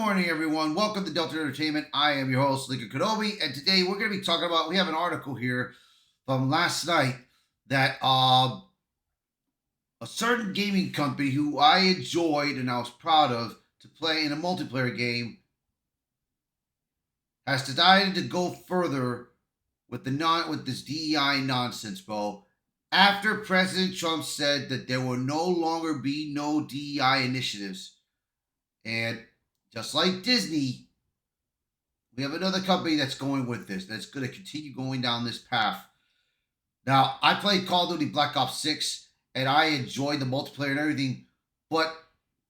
morning, everyone. Welcome to Delta Entertainment. I am your host, Lincoln Kenobi, and today we're going to be talking about. We have an article here from last night that a certain gaming company who I enjoyed and I was proud of to play in a multiplayer game has decided to go further with this DEI nonsense, bro. After President Trump said that there will no longer be no DEI initiatives, and just like Disney, we have another company that's going with this, that's going to continue going down this path. Now, I played Call of Duty Black Ops 6 and I enjoyed the multiplayer and everything, but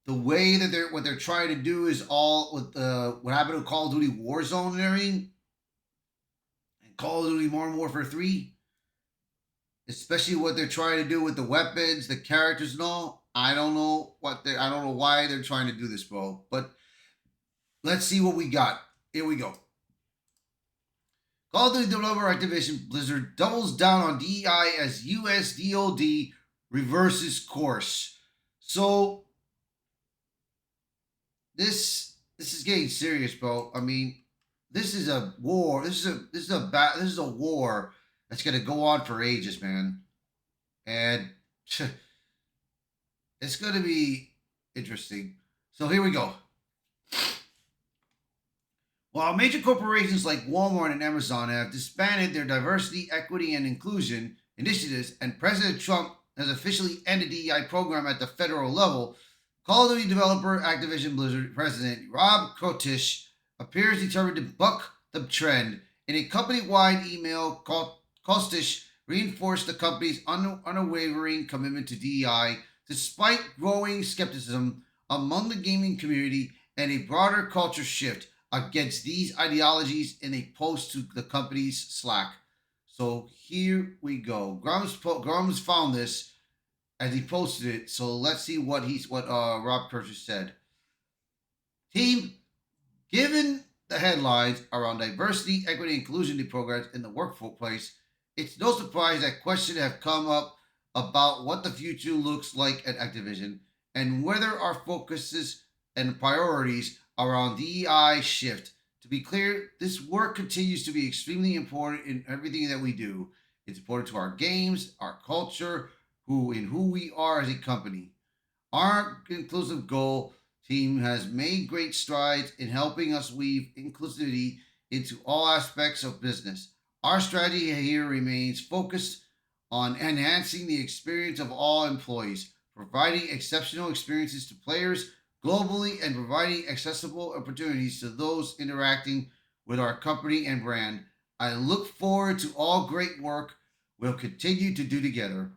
the way that they're trying to do is all with what happened to Call of Duty Warzone and everything, and Call of Duty Modern Warfare 3, especially what they're trying to do with the weapons, the characters, and all. I don't know why they're trying to do this, bro. But let's see what we got. Here we go. Call of Duty developer Activision Blizzard doubles down on DEI as US DoD reverses course. So this is getting serious, bro. I mean, this is a war. This is a war that's gonna go on for ages, man. And it's gonna be interesting. So here we go. While major corporations like Walmart and Amazon have disbanded their diversity, equity, and inclusion initiatives, and President Trump has officially ended the DEI program at the federal level, Call of Duty developer Activision Blizzard President Rob Kotish appears determined to buck the trend. In a company-wide email, Kostish reinforced the company's unwavering commitment to DEI, despite growing skepticism among the gaming community and a broader culture shift against these ideologies in a post to the company's Slack. So here we go. Grums found this as he posted it. So let's see what Rob Kirsch said. Team, given the headlines around diversity, equity, and inclusion programs in the workplace, it's no surprise that questions have come up about what the future looks like at Activision and whether our focuses and priorities around DEI shift. To be clear, this work continues to be extremely important in everything that we do. It's important to our games, our culture, who we are as a company. Our inclusive goal team has made great strides in helping us weave inclusivity into all aspects of business. Our strategy here remains focused on enhancing the experience of all employees, providing exceptional experiences to players globally, and providing accessible opportunities to those interacting with our company and brand. I look forward to all great work we'll continue to do together.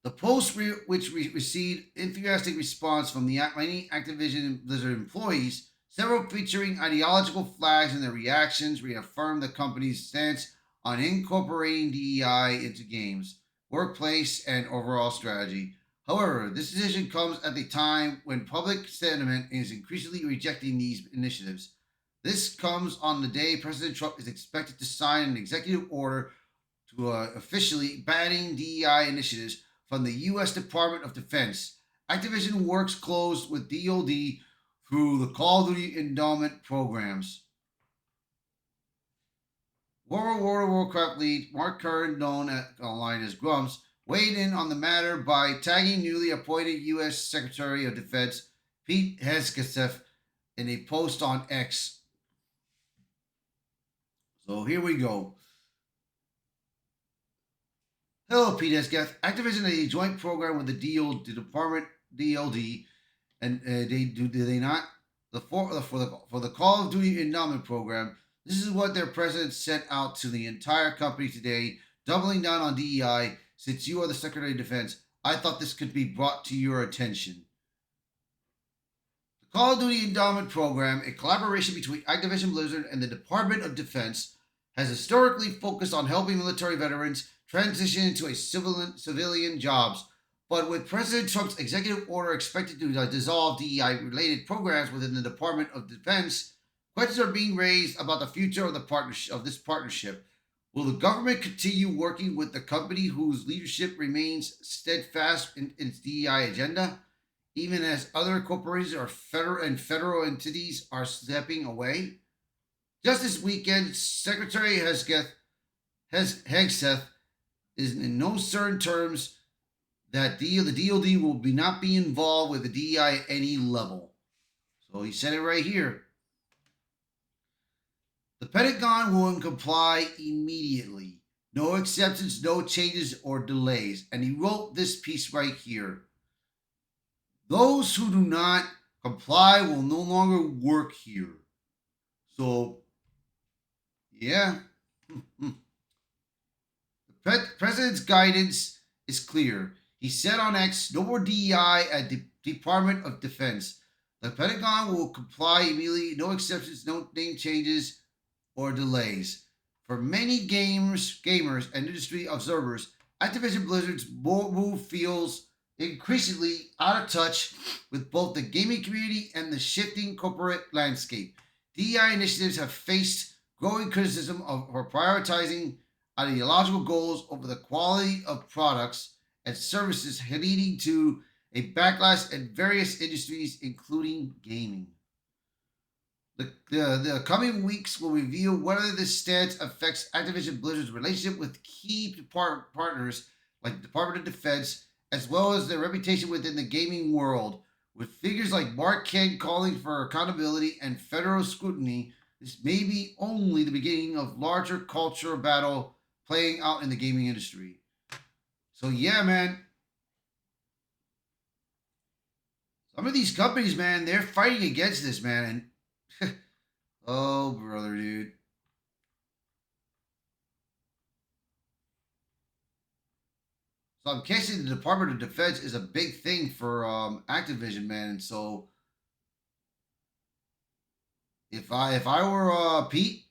The post, which received enthusiastic response from the many Activision and Blizzard employees, several featuring ideological flags in their reactions, reaffirmed the company's stance on incorporating DEI into games, workplace, and overall strategy. However, this decision comes at a time when public sentiment is increasingly rejecting these initiatives. This comes on the day President Trump is expected to sign an executive order to officially banning DEI initiatives from the U.S. Department of Defense. Activision works close with DoD through the Call of Duty endowment programs. World War Warcraft lead Mark Curran, known online as Grumps, weighed in on the matter by tagging newly appointed U.S. Secretary of Defense Pete Hegseth in a post on X. So here we go. Hello, Pete Hegseth. Activision is a joint program with the Department DLD, and they do they not for the Call of Duty endowment program. This is what their president sent out to the entire company today, doubling down on DEI. Since you are the Secretary of Defense, I thought this could be brought to your attention. The Call of Duty Endowment Program, a collaboration between Activision Blizzard and the Department of Defense, has historically focused on helping military veterans transition into civilian jobs. But with President Trump's executive order expected to dissolve DEI-related programs within the Department of Defense, questions are being raised about the future of this partnership. Will the government continue working with the company whose leadership remains steadfast in its DEI agenda? even as other corporations or federal entities are stepping away. Just this weekend, Secretary Hegseth is in no certain terms that the DoD will not be involved with the DEI at any level. So he said it right here. The Pentagon will comply immediately. No exceptions, no changes or delays. And he wrote this piece right here. Those who do not comply will no longer work here. So, yeah. The president's guidance is clear. He said on X, no more DEI at the Department of Defense. The Pentagon will comply immediately, no exceptions, no name changes or delays. For many gamers and industry observers, Activision Blizzard's move feels increasingly out of touch with both the gaming community and the shifting corporate landscape. DEI initiatives have faced growing criticism for prioritizing ideological goals over the quality of products and services, leading to a backlash in various industries, including gaming. The coming weeks will reveal whether this stance affects Activision Blizzard's relationship with key partners like the Department of Defense, as well as their reputation within the gaming world. With figures like Mark Kent calling for accountability and federal scrutiny, this may be only the beginning of larger cultural battle playing out in the gaming industry. So yeah, man. Some of these companies, man, they're fighting against this, man. And oh, brother, dude. So I'm guessing the Department of Defense is a big thing for Activision, man. And so if I were Pete,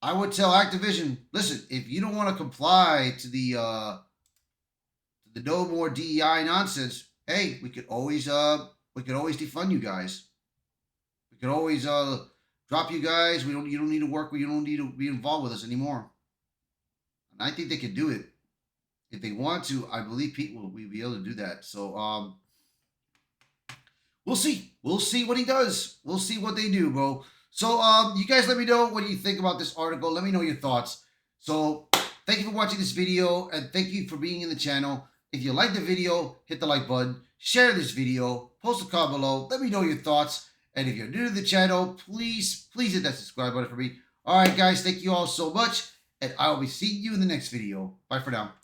I would tell Activision, listen, if you don't want to comply to the no more DEI nonsense, hey, we could always defund you guys. We could always drop you guys. You don't need to work. You don't need to be involved with us anymore. And I think they could do it if they want to. I believe Pete will be able to do that. So we'll see. We'll see what he does. We'll see what they do, bro. So you guys let me know what you think about this article. Let me know your thoughts. So thank you for watching this video, and thank you for being in the channel. If you like the video, hit the like button, share this video, post a comment below, let me know your thoughts. And if you're new to the channel, please hit that subscribe button for me. All right, guys, thank you all so much, and I will be seeing you in the next video. Bye for now.